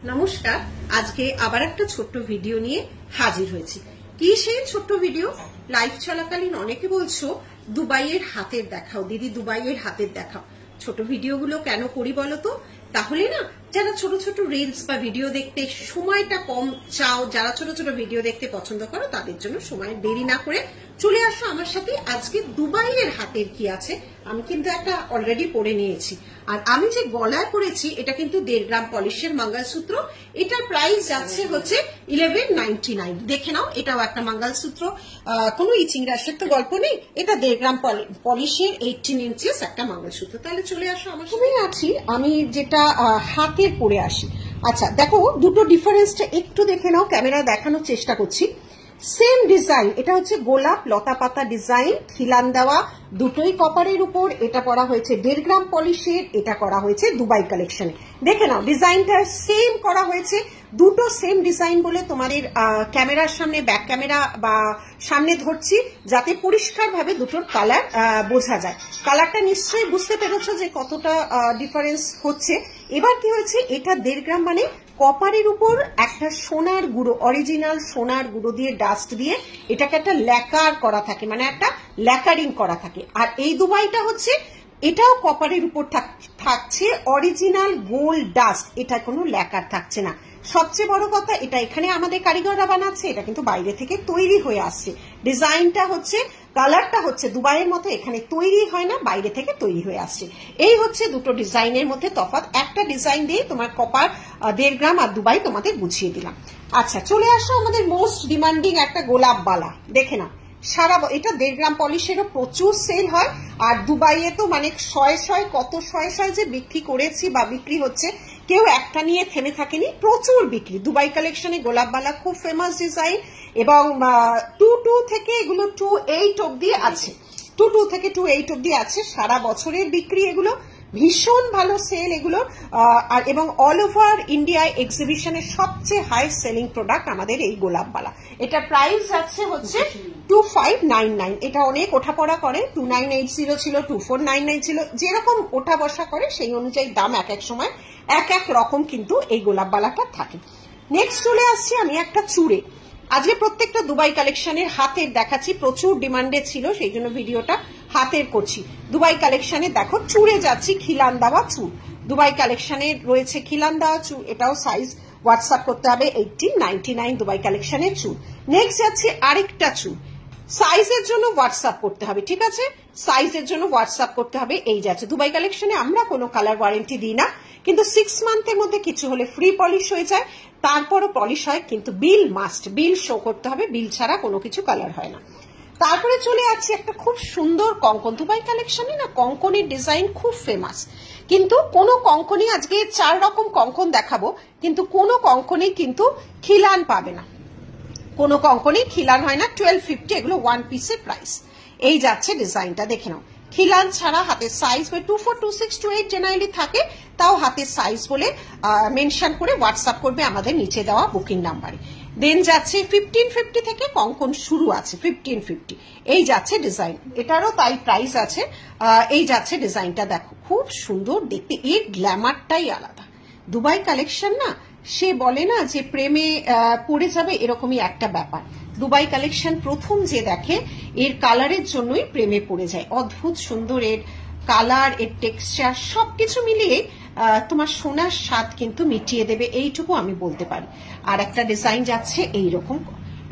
নমস্কার, আজকে আবার একটা ছোট্ট ভিডিও নিয়ে হাজির হয়েছি। কি সেই ছোট্ট ভিডিও? লাইভ চলাকালীন অনেকে বলছো দুবাইয়ের হাতের দেখাও দিদি, দুবাইয়ের হাতের দেখাও। ছোট ভিডিওগুলো কেন করি বলো তো? তাহলে না, যারা ছোট ছোট রিলস বা ভিডিও দেখতে সময়টা কম চাও, যারা ছোট ছোট ভিডিও দেখতে পছন্দ করো, তাদের জন্য সময় দেরি না করে চলে আসো আমার সাথে। আজকে দুবাইয়ের হাতের কি আছে আমি কিন্তু একটা অলরেডি পরে নিয়েছি। আর আমি যে গলায় পরেছি এটা কিন্তু 1.5 গ্রাম পলিশের মঙ্গলসূত্র। এটার প্রাইস যাচ্ছে হচ্ছে 1199। দেখে নাও, এটাও একটা মঙ্গলসূত্র, কোনো ইচিং রাশের তো গল্প নেই। এটা 1.5 গ্রাম পলিশের 18 ইঞ্চেস একটা মঙ্গলসূত্র। তাহলে চলে আসো আমার সাথে। আছি আমি যেটা হাতের পরে আসি। আচ্ছা দেখো, দুটো ডিফারেন্সটা একটু দেখে নাও, ক্যামেরায় দেখানোর চেষ্টা করছি। সেম ডিজাইন, এটা হচ্ছে গোলাপ লতা পাতা ডিজাইন, খিলান দেওয়া, দুটোই কপারের উপর। এটা করা হয়েছে 1.5 গ্রাম পলিশের, এটা করা হয়েছে দুবাই কালেকশনে। দেখে নাও ডিজাইনটা সেম করা হয়েছে, দুটো সেম ডিজাইন বলে তোমাদের ক্যামেরার সামনে, ব্যাক ক্যামেরা বা সামনে ধরছি যাতে পরিষ্কারভাবে দুটোর কালার বোঝা যায়। কালারটা নিশ্চয়ই বুঝতে পেরেছো যে কতটা ডিফারেন্স হচ্ছে। এবার কি হয়েছে, এটা 1.5 গ্রাম মানে কপারের উপর একটা সোনার গুঁড়ো, অরিজিনাল সোনার গুঁড়ো দিয়ে ডাস্ট দিয়ে এটাকে একটা ল্যাকার করা থাকে, মানে একটা ল্যাকারিং করা থাকে। আর এই দুবাইটা হচ্ছে এটাও কপারের উপর থাকছে অরিজিনাল গোল্ড ডাস্ট, এটা কোনো ল্যাকার থাকছে না। সবচেয়ে বড় কথা, এটা এখানে আমাদের কারিগররা বানাচ্ছে, এটা কিন্তু বাইরে থেকে তৈরি হয়ে আসছে। ডিজাইনটা হচ্ছে, কালারটা হচ্ছে দুবাইয়ের মতো, এখানে তৈরি হয় না, বাইরে থেকে তৈরি হয়ে আসছে। এই হচ্ছে দুটো ডিজাইনের মধ্যে তফাৎ। একটা ডিজাইন দিয়ে তোমার কপার 1.5 গ্রাম আর দুবাই তোমাদের বুঝিয়ে দিলাম। আচ্ছা চলে আসো আমাদের মোস্ট ডিমান্ডিং একটা গোলাপ বালা। দেখে না, সারা এটা 1.5 গ্রাম পলিশেরও প্রচুর সেল হয়। আর দুবাইয়ে তো মানে শয়ে কত শয়ে যে বিক্রি করেছি বা বিক্রি হচ্ছে, কেউ একটা নিয়ে থেমে থাকেনি, প্রচুর বিক্রি। দুবাই কালেকশনে গোলাপবালা খুব ফেমাস ডিজাইন, এবং 22 থেকে এগুলো 28 অব্দি আছে, 22 থেকে 28 অব্দি আছে। সারা বছরের বিক্রি এগুলো, ভীষণ ভালো সেল এগুলো। আর এবং অল ওভার ইন্ডিয়ায় এক্সিবিশনের সবচেয়ে হাই সেলিং প্রোডাক্ট আমাদের এই গোলাপবালা। এটা প্রাইস যাচ্ছে হচ্ছে 2599। এটা অনেক ওঠা পড়া করে, 2980 ছিল, 2499 ছিল, যেরকম ওঠা বসা করে সেই অনুযায়ী দাম এক এক সময় এক এক রকম কিন্তু এই গোলাপবালাটা থাকে। নেক্সট চলে আসছি আমি একটা চূড়ে। আজকে প্রত্যেকটা দুবাই কালেকশনের হাতের দেখাচ্ছি, প্রচুর ডিমান্ডে ছিল সেই জন্য ভিডিওটা হাতের করছি। দুবাই কালেকশনে দেখো চূড়ে যাচ্ছি, খিলান দেওয়া চূড়। দুবাই কালেকশনে রয়েছে খিলান দেওয়া চূড়, এটাও সাইজ হোয়াটসঅ্যাপ করতে হবে 1899 দুবাই কালেকশনের চূড়। নেক্সট যাচ্ছে আরেকটা চূড়, সাইজের জন্য হোয়াটসঅ্যাপ করতে হবে, ঠিক আছে, সাইজের জন্য হোয়াটসঅ্যাপ করতে হবে। এই যাচ্ছে দুবাই কালেকশনে, আমরা কোনো কালার ওয়ারেন্টি দিই না, কিন্তু 6 মান্থের মধ্যে কিছু হলে ফ্রি পলিশ হয়ে যায়, তারপরও পলিশ হয়, কিন্তু বিল মাস্ট, বিল শো করতে হবে, বিল ছাড়া কোনো কিছু কালার হয় না। তারপরে চলে যাচ্ছে একটা খুব সুন্দর কঙ্কন। দুবাই কালেকশনে না কঙ্কনের ডিজাইন খুব ফেমাস, কিন্তু কোনো কঙ্কনই, আজকে 4 রকম কঙ্কন দেখাবো, কিন্তু কোনো কঙ্কনই কিন্তু খিলান পাবে না, কোনো কঙ্কনই খিলান হয় না। 1250 এগুলো 1 পিসের প্রাইস। এই যাচ্ছে ডিজাইনটা, দেখে নাও, খিলান ছাড়া হাতের সাইজ 24, 26, 28 জেনারেলি থাকে, তাও হাতের সাইজ বলে মেনশন করে হোয়াটসঅ্যাপ করবে আমাদের নিচে দেওয়া বুকিং নাম্বারে। দেন যাচ্ছে 1550 থেকে কঙ্কন শুরু আছে, 1550। এই যাচ্ছে ডিজাইন, এটারও তাই প্রাইস আছে। এই যাচ্ছে ডিজাইনটা, দেখো খুব সুন্দর দেখতে, এর গ্ল্যামারটাই আলাদা। দুবাই কালেকশন না, সে বলে না যে প্রেমে পড়ে যাবে, এরকমই একটা ব্যাপার। দুবাই কালেকশন প্রথম যে দেখে এর কালারের জন্যই প্রেমে পড়ে যায়। অদ্ভুত সুন্দর এর কালার, এর টেক্সচার, সবকিছু মিলিয়ে তোমার সোনার স্বাদ কিন্তু মিটিয়ে দেবে, এইটুকু আমি বলতে পারি। আর একটা ডিজাইন যাচ্ছে এইরকম,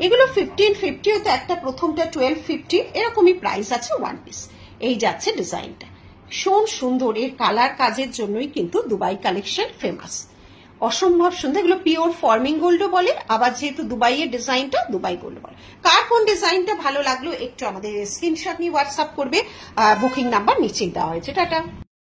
এগুলো 1550, তো একটা প্রথমটা 1250, এরকমই প্রাইস আছে 1 পিস। এই যাচ্ছে ডিজাইনটা, ভীষণ সুন্দর, এর কালার কাজের জন্যই কিন্তু দুবাই কালেকশন ফেমাস, অসম্ভব সুন্দর। এগুলো পিওর ফর্মিং গোল্ডও বলে, আবার যেহেতু দুবাইয়ের ডিজাইনটা দুবাই গোল্ড বলে। কার কোন ডিজাইনটা ভালো লাগলো একটু আমাদের স্ক্রিনশট নিয়ে হোয়াটসঅ্যাপ করবে, বুকিং নাম্বার নিচেই দেওয়া হয়েছে। টাটা।